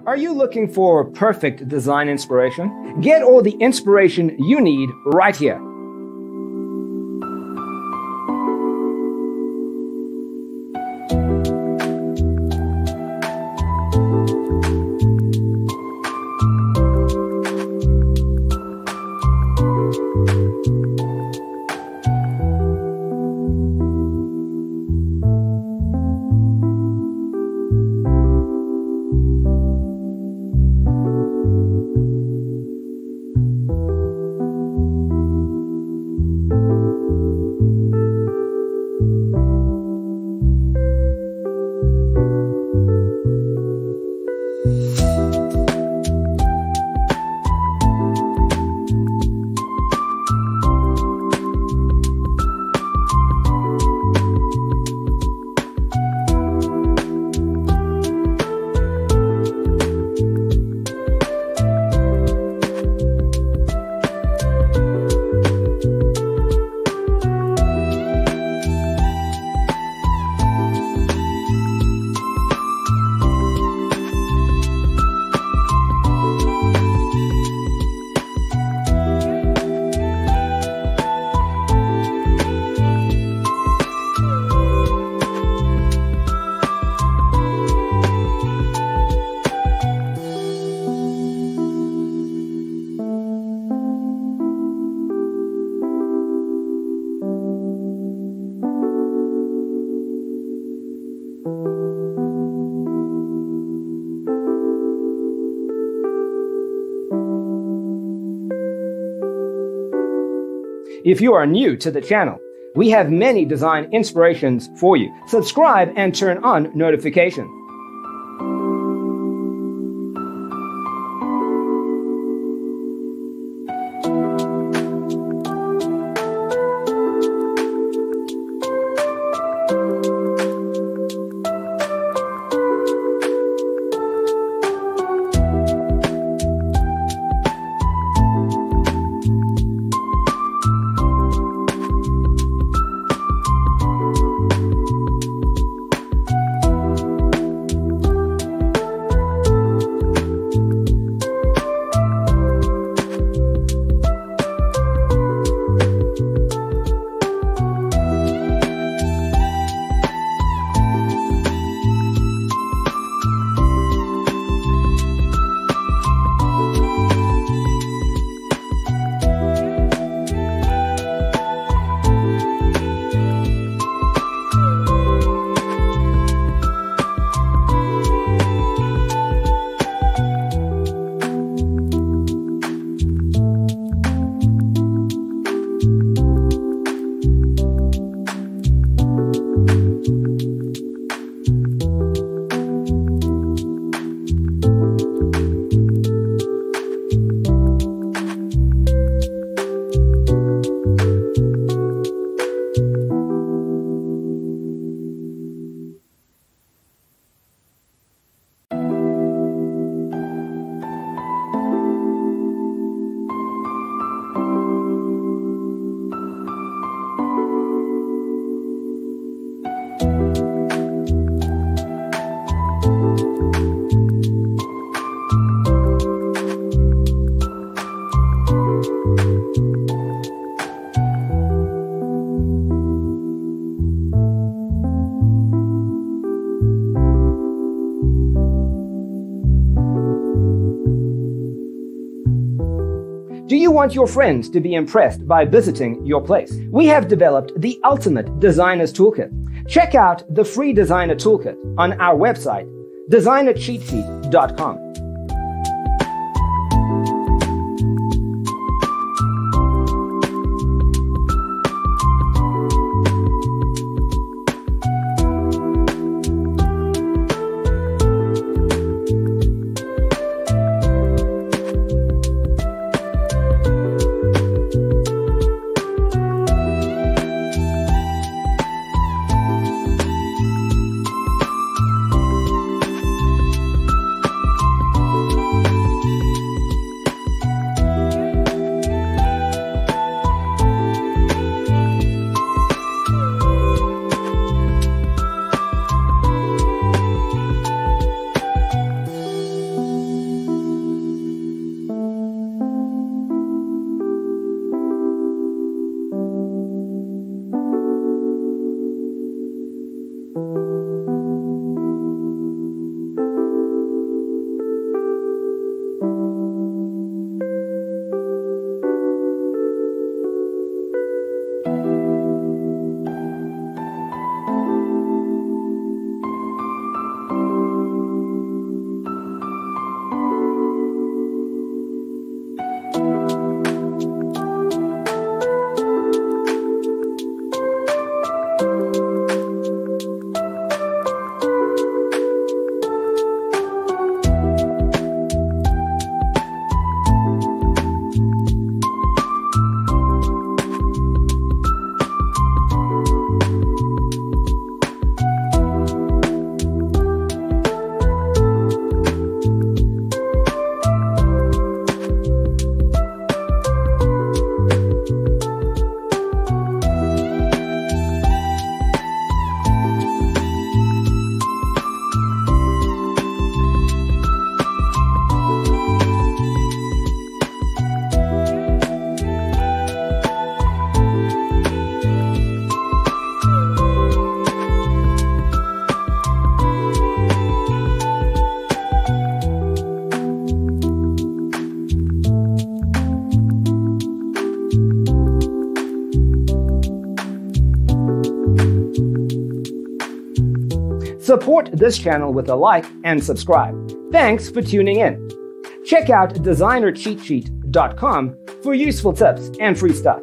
Are you looking for perfect design inspiration? Get all the inspiration you need right here. If you are new to the channel, we have many design inspirations for you. Subscribe and turn on notifications. Do you want your friends to be impressed by visiting your place? We have developed the ultimate designer's toolkit. Check out the free designer toolkit on our website, designercheatsheet.com. Support this channel with a like and subscribe. Thanks for tuning in. Check out designercheatsheet.com for useful tips and free stuff.